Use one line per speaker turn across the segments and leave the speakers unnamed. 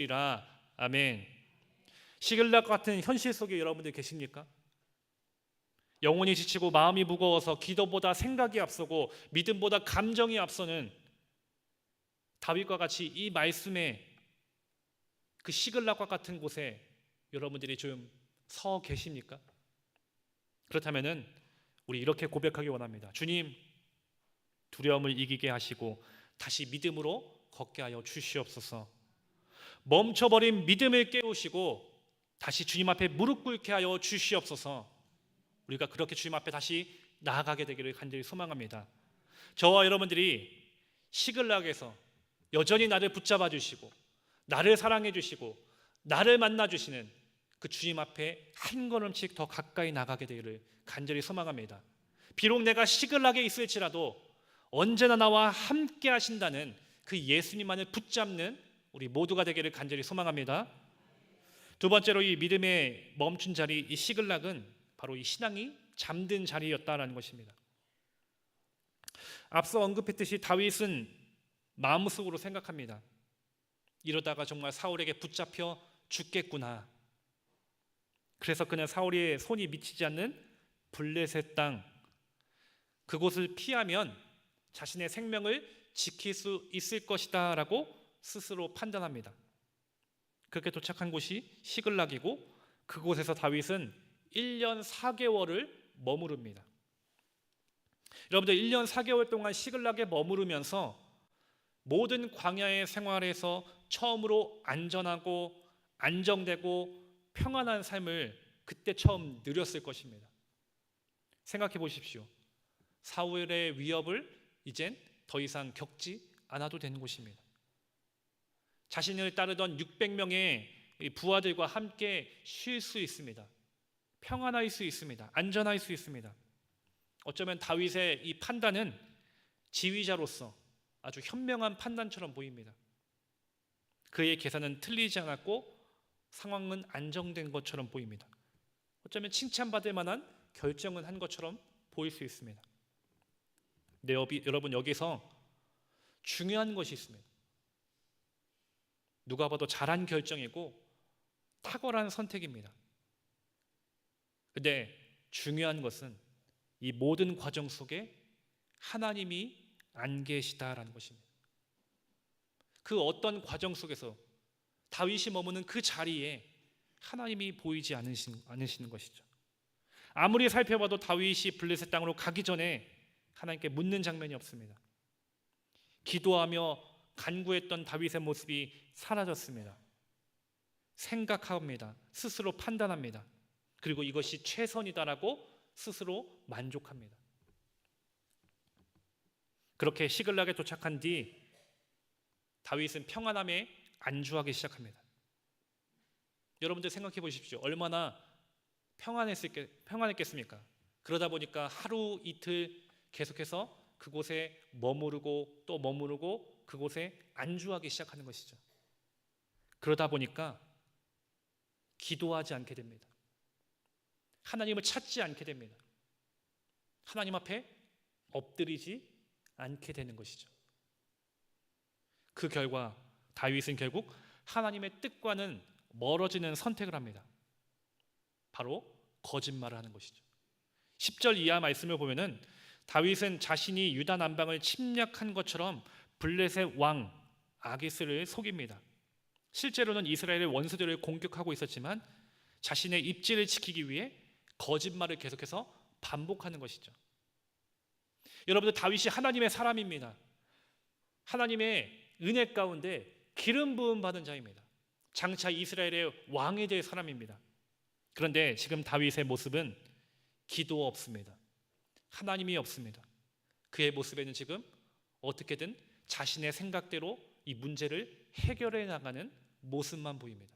이라. 아멘. 시글락 같은 현실 속에 여러분들 계십니까? 영혼이 지치고 마음이 무거워서 기도보다 생각이 앞서고 믿음보다 감정이 앞서는 다윗과 같이 이 말씀에 그 시글락과 같은 곳에 여러분들이 좀 서 계십니까? 그렇다면은 우리 이렇게 고백하기 원합니다. 주님, 두려움을 이기게 하시고 다시 믿음으로 걷게 하여 주시옵소서. 멈춰버린 믿음을 깨우시고 다시 주님 앞에 무릎 꿇게 하여 주시옵소서. 우리가 그렇게 주님 앞에 다시 나아가게 되기를 간절히 소망합니다. 저와 여러분들이 시글락에서 여전히 나를 붙잡아 주시고 나를 사랑해 주시고 나를 만나 주시는 그 주님 앞에 한 걸음씩 더 가까이 나가게 되기를 간절히 소망합니다. 비록 내가 시글락에 있을지라도 언제나 나와 함께 하신다는 그 예수님만을 붙잡는 우리 모두가 되기를 간절히 소망합니다. 두 번째로 이 믿음의 멈춘 자리, 이 시글락은 바로 이 신앙이 잠든 자리였다라는 것입니다. 앞서 언급했듯이 다윗은 마음속으로 생각합니다. 이러다가 정말 사울에게 붙잡혀 죽겠구나. 그래서 그는 사울의 손이 미치지 않는 블레셋 땅, 그곳을 피하면 자신의 생명을 지킬 수 있을 것이다 라고 스스로 판단합니다. 그렇게 도착한 곳이 시글락이고 그곳에서 다윗은 1년 4개월을 머무릅니다. 여러분들 1년 4개월 동안 시글락에 머무르면서 모든 광야의 생활에서 처음으로 안전하고 안정되고 평안한 삶을 그때 처음 누렸을 것입니다. 생각해 보십시오. 사울의 위협을 이젠 더 이상 겪지 않아도 되는 곳입니다. 자신을 따르던 600명의 부하들과 함께 쉴 수 있습니다. 평안할 수 있습니다. 안전할 수 있습니다. 어쩌면 다윗의 이 판단은 지휘자로서 아주 현명한 판단처럼 보입니다. 그의 계산은 틀리지 않았고 상황은 안정된 것처럼 보입니다. 어쩌면 칭찬받을 만한 결정을 한 것처럼 보일 수 있습니다. 네, 여러분 여기서 중요한 것이 있습니다. 누가 봐도 잘한 결정이고 탁월한 선택입니다. 근데 중요한 것은 이 모든 과정 속에 하나님이 안 계시다라는 것입니다. 그 어떤 과정 속에서 다윗이 머무는 그 자리에 하나님이 보이지 않으시는 것이죠. 아무리 살펴봐도 다윗이 블레셋 땅으로 가기 전에 하나님께 묻는 장면이 없습니다. 기도하며 간구했던 다윗의 모습이 사라졌습니다. 생각합니다. 스스로 판단합니다. 그리고 이것이 최선이다라고 스스로 만족합니다. 그렇게 시글락에 도착한 뒤 다윗은 평안함에 안주하기 시작합니다. 여러분들 생각해 보십시오. 얼마나 평안했겠습니까? 그러다 보니까 하루 이틀 계속해서 그곳에 머무르고 또 머무르고 그곳에 안주하기 시작하는 것이죠. 그러다 보니까 기도하지 않게 됩니다. 하나님을 찾지 않게 됩니다. 하나님 앞에 엎드리지 않게 되는 것이죠. 그 결과 다윗은 결국 하나님의 뜻과는 멀어지는 선택을 합니다. 바로 거짓말을 하는 것이죠. 10절 이하 말씀을 보면은 다윗은 자신이 유다 남방을 침략한 것처럼 블레셋 왕 아기스를 속입니다. 실제로는 이스라엘의 원수들을 공격하고 있었지만 자신의 입지를 지키기 위해 거짓말을 계속해서 반복하는 것이죠. 여러분들 다윗이 하나님의 사람입니다. 하나님의 은혜 가운데 기름 부음 받은 자입니다. 장차 이스라엘의 왕이 될 사람입니다. 그런데 지금 다윗의 모습은 기도 없습니다. 하나님이 없습니다. 그의 모습에는 지금 어떻게든 자신의 생각대로 이 문제를 해결해 나가는 모습만 보입니다.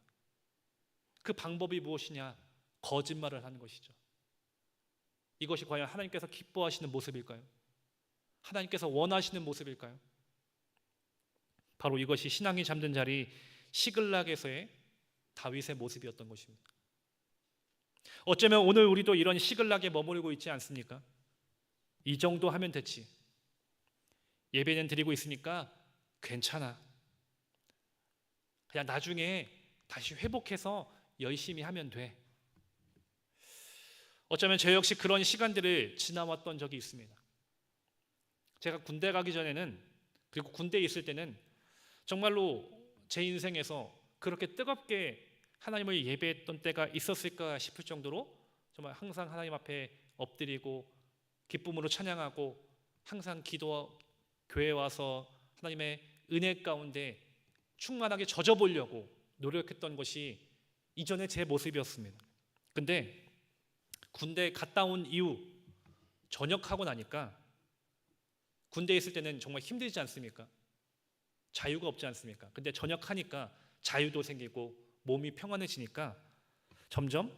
그 방법이 무엇이냐? 거짓말을 하는 것이죠. 이것이 과연 하나님께서 기뻐하시는 모습일까요? 하나님께서 원하시는 모습일까요? 바로 이것이 신앙이 잠든 자리 시글락에서의 다윗의 모습이었던 것입니다. 어쩌면 오늘 우리도 이런 시글락에 머무르고 있지 않습니까? 이 정도 하면 됐지. 예배는 드리고 있으니까 괜찮아. 그냥 나중에 다시 회복해서 열심히 하면 돼. 어쩌면 저 역시 그런 시간들을 지나왔던 적이 있습니다. 제가 군대 가기 전에는, 그리고 군대에 있을 때는 정말로 제 인생에서 그렇게 뜨겁게 하나님을 예배했던 때가 있었을까 싶을 정도로 정말 항상 하나님 앞에 엎드리고 기쁨으로 찬양하고 항상 교회에 와서 하나님의 은혜 가운데 충만하게 젖어보려고 노력했던 것이 이전의 제 모습이었습니다. 근데 군대 갔다 온 이후 전역하고 나니까, 군대에 있을 때는 정말 힘들지 않습니까? 자유가 없지 않습니까? 근데 전역하니까 자유도 생기고 몸이 평안해지니까 점점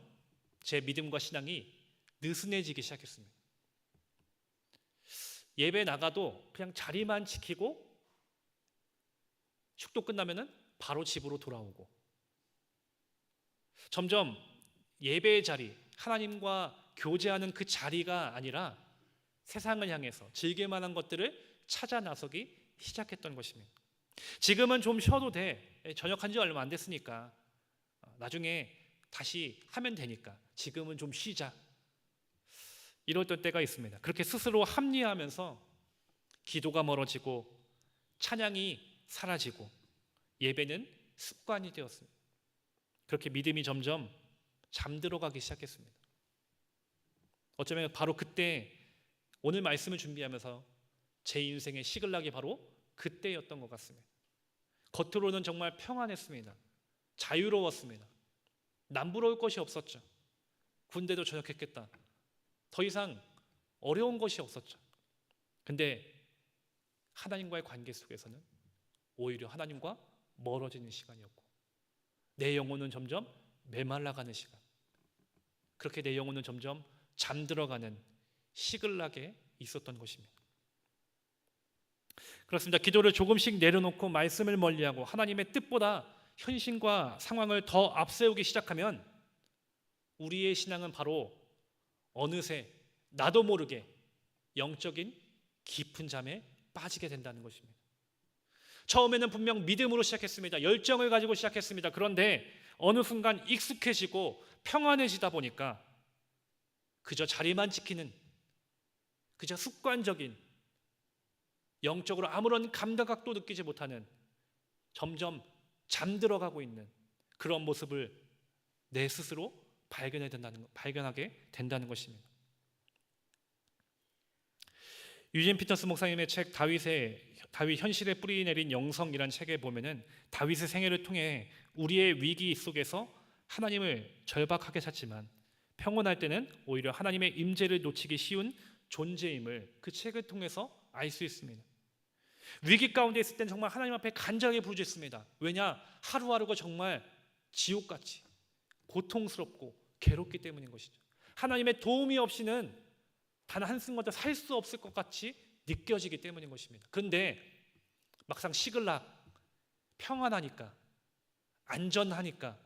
제 믿음과 신앙이 느슨해지기 시작했습니다. 예배 나가도 그냥 자리만 지키고 축도 끝나면은 바로 집으로 돌아오고, 점점 예배의 자리, 하나님과 교제하는 그 자리가 아니라 세상을 향해서 즐길 만한 것들을 찾아 나서기 시작했던 것입니다. 지금은 좀 쉬어도 돼. 전역한 지 얼마 안 됐으니까 나중에 다시 하면 되니까 지금은 좀 쉬자. 이랬던 때가 있습니다. 그렇게 스스로 합리화하면서 기도가 멀어지고 찬양이 사라지고 예배는 습관이 되었습니다. 그렇게 믿음이 점점 잠들어가기 시작했습니다. 어쩌면 바로 그때 오늘 말씀을 준비하면서 제 인생의 시글락이 바로 그때였던 것 같습니다. 겉으로는 정말 평안했습니다. 자유로웠습니다. 남부러울 것이 없었죠. 군대도 전역했겠다. 더 이상 어려운 것이 없었죠. 근데 하나님과의 관계 속에서는 오히려 하나님과 멀어지는 시간이었고, 내 영혼은 점점 메말라가는 시간, 그렇게 내 영혼은 점점 잠들어가는 시글락에 있었던 것입니다. 그렇습니다. 기도를 조금씩 내려놓고 말씀을 멀리하고 하나님의 뜻보다 현실과 상황을 더 앞세우기 시작하면 우리의 신앙은 바로 어느새 나도 모르게 영적인 깊은 잠에 빠지게 된다는 것입니다. 처음에는 분명 믿음으로 시작했습니다. 열정을 가지고 시작했습니다. 그런데 어느 순간 익숙해지고 평안해지다 보니까 그저 자리만 지키는, 그저 습관적인, 영적으로 아무런 감각도 느끼지 못하는, 점점 잠들어가고 있는 그런 모습을 내 스스로 발견하게 된다는 것입니다. 유진 피터스 목사님의 책 다윗 현실에 뿌리 내린 영성이란 책에 보면은 다윗의 생애를 통해 우리의 위기 속에서 하나님을 절박하게 찾지만 평온할 때는 오히려 하나님의 임재를 놓치기 쉬운 존재임을 그 책을 통해서 알 수 있습니다. 위기 가운데 있을 땐 정말 하나님 앞에 간절하게 부르짖습니다. 왜냐? 하루하루가 정말 지옥같이 고통스럽고 괴롭기 때문인 것이죠. 하나님의 도움이 없이는 단 한순간도 살 수 없을 것 같이 느껴지기 때문인 것입니다. 그런데 막상 시글락, 평안하니까, 안전하니까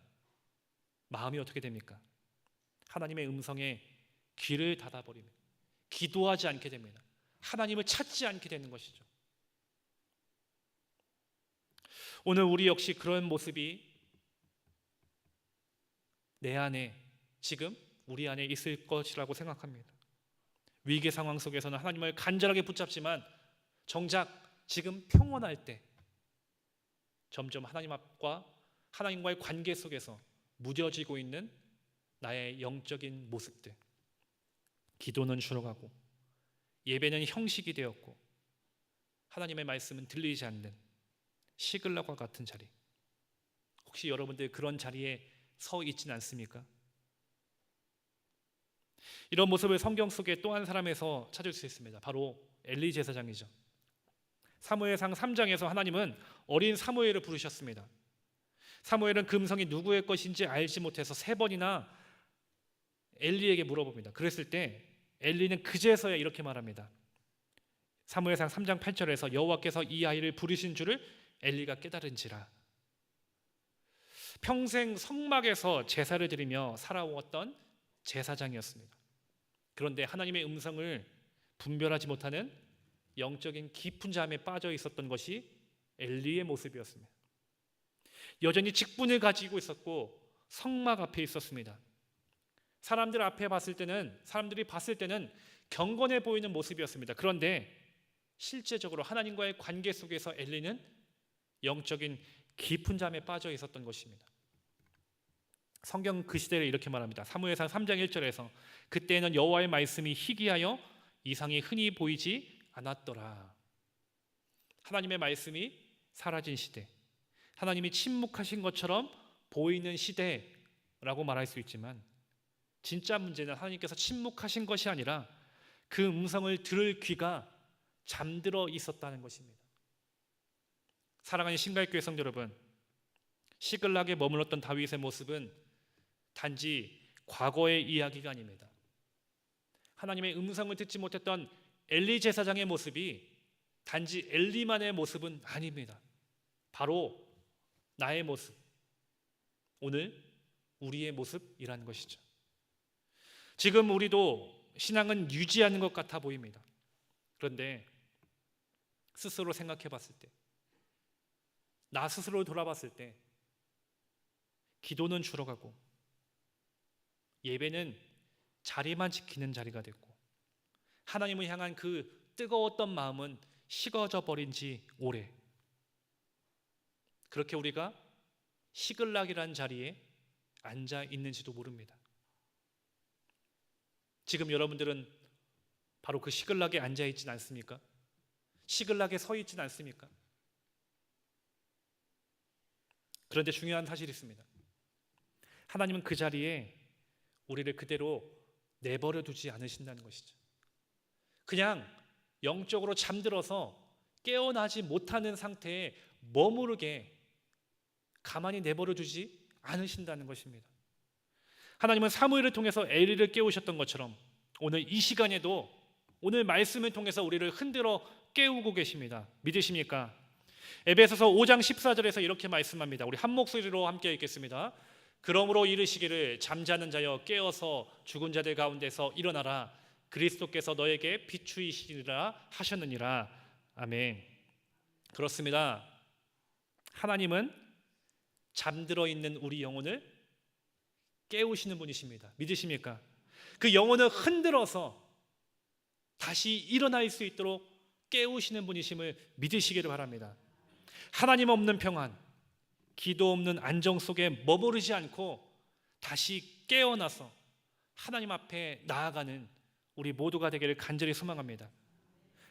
마음이 어떻게 됩니까? 하나님의 음성에 귀를 닫아버립니다. 기도하지 않게 됩니다. 하나님을 찾지 않게 되는 것이죠. 오늘 우리 역시 그런 모습이 내 안에, 지금 우리 안에 있을 것이라고 생각합니다. 위기 상황 속에서는 하나님을 간절하게 붙잡지만 정작 지금 평온할 때 점점 하나님과의 관계 속에서 무뎌지고 있는 나의 영적인 모습들, 기도는 줄어가고 예배는 형식이 되었고 하나님의 말씀은 들리지 않는 시글락과 같은 자리, 혹시 여러분들 그런 자리에 서 있지는 않습니까? 이런 모습을 성경 속에 또 한 사람에서 찾을 수 있습니다. 바로 엘리 제사장이죠. 사무엘상 3장에서 하나님은 어린 사무엘을 부르셨습니다. 사무엘은 그 음성이 누구의 것인지 알지 못해서 3번이나 엘리에게 물어봅니다. 그랬을 때 엘리는 그제서야 이렇게 말합니다. 사무엘상 3장 8절에서 여호와께서 이 아이를 부르신 줄을 엘리가 깨달은지라. 평생 성막에서 제사를 드리며 살아왔던 제사장이었습니다. 그런데 하나님의 음성을 분별하지 못하는 영적인 깊은 잠에 빠져 있었던 것이 엘리의 모습이었습니다. 여전히 직분을 가지고 있었고 성막 앞에 있었습니다. 사람들이 봤을 때는 경건해 보이는 모습이었습니다. 그런데 실제적으로 하나님과의 관계 속에서 엘리는 영적인 깊은 잠에 빠져 있었던 것입니다. 성경 그 시대를 이렇게 말합니다. 사무엘상 3장 1절에서 그때에는 여호와의 말씀이 희귀하여 이상이 흔히 보이지 않았더라. 하나님의 말씀이 사라진 시대, 하나님이 침묵하신 것처럼 보이는 시대라고 말할 수 있지만 진짜 문제는 하나님께서 침묵하신 것이 아니라 그 음성을 들을 귀가 잠들어 있었다는 것입니다. 사랑하는 신갈교회 성도 여러분, 시글락에 머물렀던 다윗의 모습은 단지 과거의 이야기가 아닙니다. 하나님의 음성을 듣지 못했던 엘리 제사장의 모습이 단지 엘리만의 모습은 아닙니다. 바로 나의 모습, 오늘 우리의 모습이라는 것이죠. 지금 우리도 신앙은 유지하는 것 같아 보입니다. 그런데 스스로 생각해 봤을 때, 나 스스로 돌아봤을 때 기도는 줄어가고 예배는 자리만 지키는 자리가 됐고 하나님을 향한 그 뜨거웠던 마음은 식어져 버린 지 오래. 그렇게 우리가 시글락이라는 자리에 앉아 있는지도 모릅니다. 지금 여러분들은 바로 그 시글락에 앉아 있진 않습니까? 시글락에 서 있진 않습니까? 그런데 중요한 사실이 있습니다. 하나님은 그 자리에 우리를 그대로 내버려 두지 않으신다는 것이죠. 그냥 영적으로 잠들어서 깨어나지 못하는 상태에 머무르게 가만히 내버려 두지 않으신다는 것입니다. 하나님은 사무엘을 통해서 엘리를 깨우셨던 것처럼 오늘 이 시간에도 오늘 말씀을 통해서 우리를 흔들어 깨우고 계십니다. 믿으십니까? 에베소서 5장 14절에서 이렇게 말씀합니다. 우리 한 목소리로 함께 읽겠습니다. 그러므로 이르시기를 잠자는 자여 깨어서 죽은 자들 가운데서 일어나라. 그리스도께서 너에게 비추이시리라 하셨느니라. 아멘. 그렇습니다. 하나님은 잠들어 있는 우리 영혼을 깨우시는 분이십니다. 믿으십니까? 그 영혼을 흔들어서 다시 일어날 수 있도록 깨우시는 분이심을 믿으시기를 바랍니다. 하나님 없는 평안, 기도 없는 안정 속에 머무르지 않고 다시 깨어나서 하나님 앞에 나아가는 우리 모두가 되기를 간절히 소망합니다.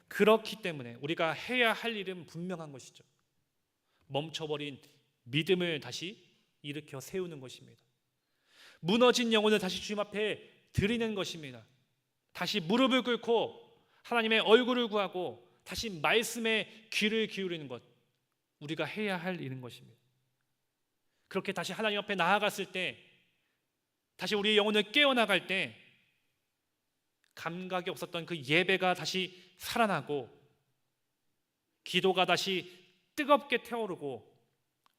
그렇기 때문에 우리가 해야 할 일은 분명한 것이죠. 멈춰버린 믿음을 다시 일으켜 세우는 것입니다. 무너진 영혼을 다시 주님 앞에 드리는 것입니다. 다시 무릎을 꿇고 하나님의 얼굴을 구하고 다시 말씀에 귀를 기울이는 것, 우리가 해야 할 일인 것입니다. 그렇게 다시 하나님 앞에 나아갔을 때, 다시 우리의 영혼을 깨어나갈 때 감각이 없었던 그 예배가 다시 살아나고 기도가 다시 뜨겁게 태오르고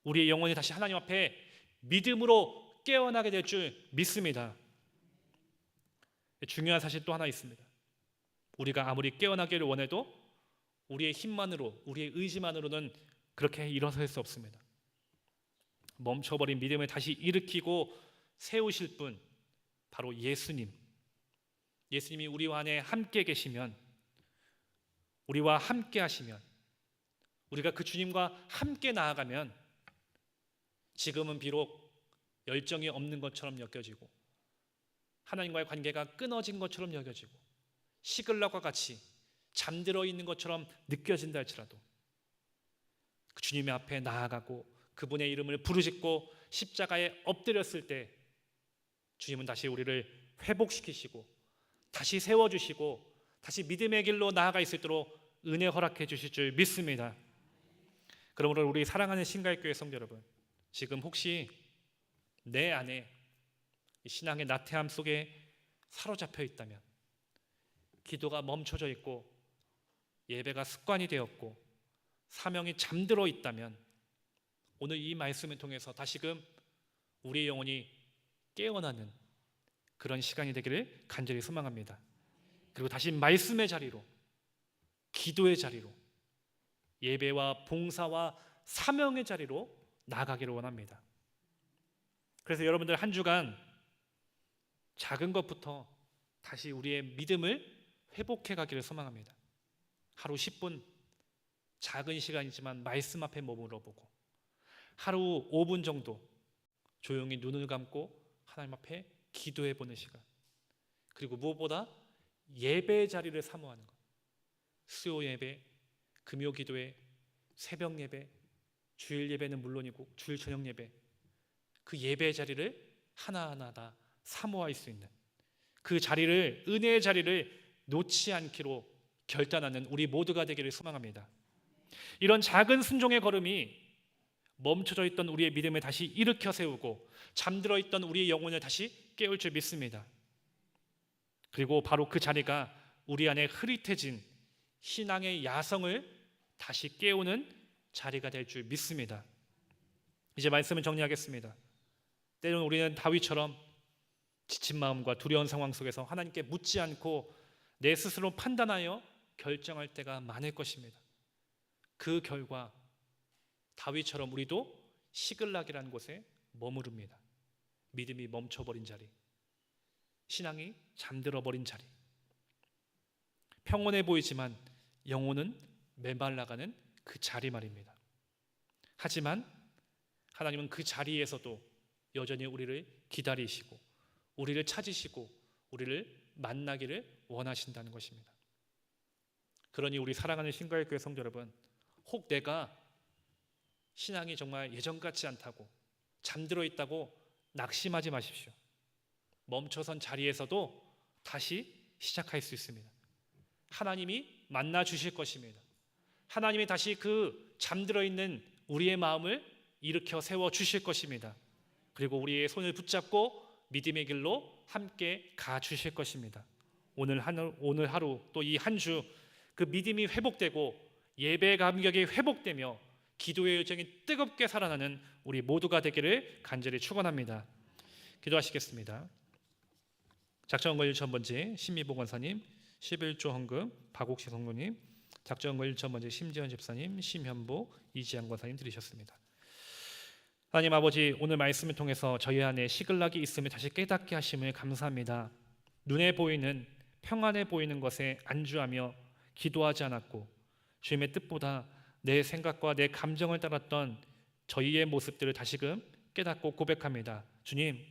우리의 영혼이 다시 하나님 앞에 믿음으로 깨어나게 될 줄 믿습니다. 중요한 사실 또 하나 있습니다. 우리가 아무리 깨어나기를 원해도 우리의 힘만으로, 우리의 의지만으로는 그렇게 일어설 수 없습니다. 멈춰버린 믿음을 다시 일으키고 세우실 분, 바로 예수님. 예수님이 우리와 안에 함께 계시면, 우리와 함께 하시면, 우리가 그 주님과 함께 나아가면 지금은 비록 열정이 없는 것처럼 여겨지고 하나님과의 관계가 끊어진 것처럼 여겨지고 시글락과 같이 잠들어 있는 것처럼 느껴진다 할지라도 그 주님의 앞에 나아가고 그분의 이름을 부르짖고 십자가에 엎드렸을 때 주님은 다시 우리를 회복시키시고 다시 세워주시고 다시 믿음의 길로 나아가 수 있도록 은혜 허락해 주실 줄 믿습니다. 그러므로 우리 사랑하는 신갈교회 성도 여러분, 지금 혹시 내 안에 신앙의 나태함 속에 사로잡혀 있다면, 기도가 멈춰져 있고 예배가 습관이 되었고 사명이 잠들어 있다면 오늘 이 말씀을 통해서 다시금 우리의 영혼이 깨어나는 그런 시간이 되기를 간절히 소망합니다. 그리고 다시 말씀의 자리로, 기도의 자리로, 예배와 봉사와 사명의 자리로 나아가기를 원합니다. 그래서 여러분들 한 주간 작은 것부터 다시 우리의 믿음을 회복해 가기를 소망합니다. 하루 10분, 작은 시간이지만 말씀 앞에 머물러 보고, 하루 5분 정도 조용히 눈을 감고 하나님 앞에 기도해 보는 시간, 그리고 무엇보다 예배 자리를 사모하는 것. 수요 예배, 금요 기도회, 새벽 예배, 주일 예배는 물론이고 주일 저녁 예배, 그 예배 자리를 하나하나 다 사모할 수 있는 그 자리를, 은혜의 자리를 놓지 않기로 결단하는 우리 모두가 되기를 소망합니다. 이런 작은 순종의 걸음이 멈춰져 있던 우리의 믿음을 다시 일으켜 세우고 잠들어 있던 우리의 영혼을 다시 깨울 줄 믿습니다. 그리고 바로 그 자리가 우리 안에 흐릿해진 신앙의 야성을 다시 깨우는 자리가 될 줄 믿습니다. 이제 말씀을 정리하겠습니다. 때로는 우리는 다윗처럼 지친 마음과 두려운 상황 속에서 하나님께 묻지 않고 내 스스로 판단하여 결정할 때가 많을 것입니다. 그 결과 다윗처럼 우리도 시글락이라는 곳에 머무릅니다. 믿음이 멈춰버린 자리, 신앙이 잠들어버린 자리, 평온해 보이지만 영혼은 메말라가는 그 자리 말입니다. 하지만 하나님은 그 자리에서도 여전히 우리를 기다리시고 우리를 찾으시고 우리를 만나기를 원하신다는 것입니다. 그러니 우리 사랑하는 신과일교회 성도 여러분, 혹 내가 신앙이 정말 예전 같지 않다고 잠들어 있다고 낙심하지 마십시오. 멈춰선 자리에서도 다시 시작할 수 있습니다. 하나님이 만나 주실 것입니다. 하나님이 다시 그 잠들어 있는 우리의 마음을 일으켜 세워 주실 것입니다. 그리고 우리의 손을 붙잡고 믿음의 길로 함께 가 주실 것입니다. 오늘 하루 또 이 한 주 그 믿음이 회복되고 예배 감격이 회복되며 기도의 열정이 뜨겁게 살아나는 우리 모두가 되기를 간절히 축원합니다. 기도하시겠습니다. 작정언걸 1,000번째 신미복 원사님, 11조 헌금 박옥시 성도님, 작정언걸 1,000번째 심지현 집사님, 심현보 이지양 권사님 들으셨습니다. 하나님 아버지, 오늘 말씀을 통해서 저희 안에 시글락이 있음을 다시 깨닫게 하심을 감사합니다. 눈에 보이는, 평안해 보이는 것에 안주하며 기도하지 않았고 주님의 뜻보다 내 생각과 내 감정을 따랐던 저희의 모습들을 다시금 깨닫고 고백합니다. 주님,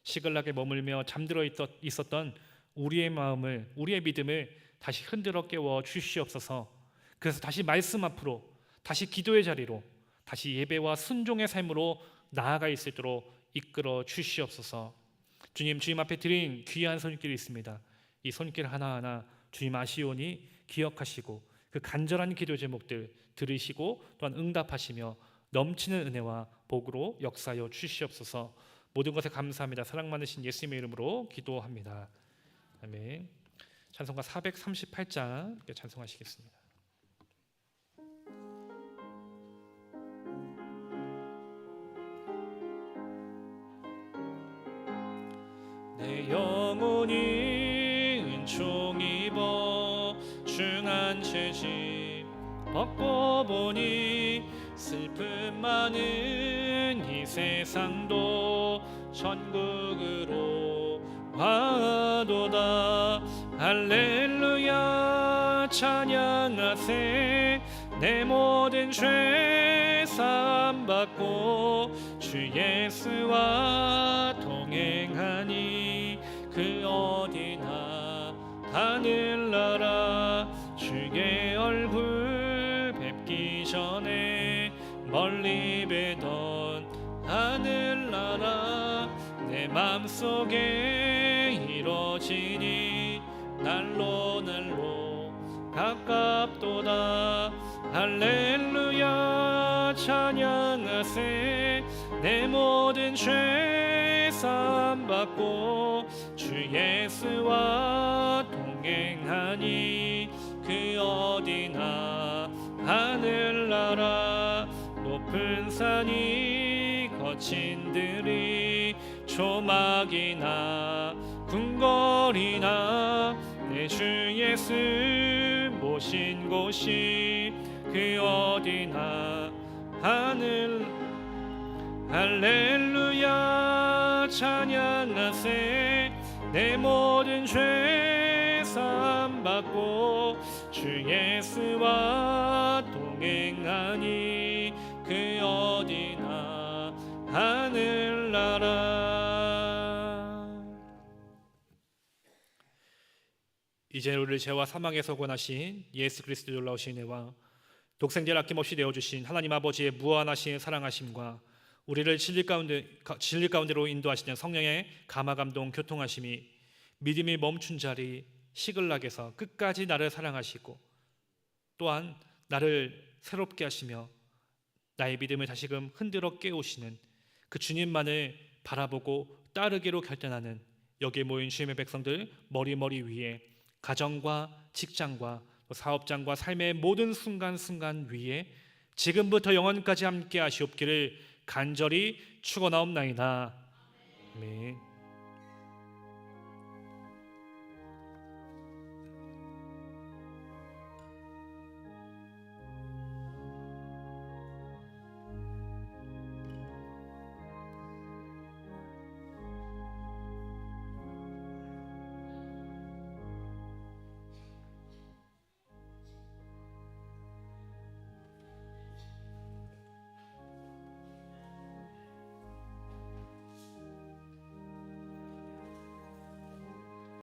시글락에 머물며 잠들어 있었던 우리의 마음을, 우리의 믿음을 다시 흔들어 깨워 주시옵소서. 그래서 다시 말씀 앞으로, 다시 기도의 자리로, 다시 예배와 순종의 삶으로 나아가 있을 수 있도록 이끌어 주시옵소서. 주님, 주님 앞에 드린 귀한 손길이 있습니다. 이 손길 하나하나 주님 아시오니 기억하시고 그 간절한 기도 제목들 들으시고 또한 응답하시며 넘치는 은혜와 복으로 역사하여 주시옵소서. 모든 것에 감사합니다. 사랑 많으신 예수님의 이름으로 기도합니다. 아멘. 찬송가 438장 찬송하시겠습니다. 내 영혼이 은총 입어 중한 채집 벗고 보니 슬픔 많은 이 세상도 천국으로 와도다. 할렐루야 찬양하세. 내 모든 죄 사함 받고 주 예수와 동행하니 그 어디나 하늘나라 주의 얼굴 뵙기 전에 멀리 뵈던 하늘나라 내 맘속에 이루어지니 날로 가깝도다. 할렐루야 찬양하세. 내 모든 죄 사함 받고 주 예수와 동행하니 그 어디나 하늘나라 높은 산이 거친 들이 조막이나 궁궐이나 내 주 예수 모신 곳이 그 어디나 할렐루야 찬양하세. 내 모든 죄 사함받고 주 예수와 동행하니 그 어디나 하늘나라. 이제 우리를 죄와 사망에서 구원하신 예수 그리스도의 놀라우신 은혜와 독생자를 아낌없이 내어주신 하나님 아버지의 무한하신 사랑하심과 우리를 진리 가운데로 인도하시는 성령의 감화감동 교통하심이 믿음이 멈춘 자리 시글락에서 끝까지 나를 사랑하시고 또한 나를 새롭게 하시며 나의 믿음을 다시금 흔들어 깨우시는 그 주님만을 바라보고 따르기로 결단하는 여기에 모인 주님의 백성들 머리 위에 가정과 직장과 사업장과 삶의 모든 순간순간 위에 지금부터 영원까지 함께 하시옵기를 간절히 축원하옵나이다. 아멘.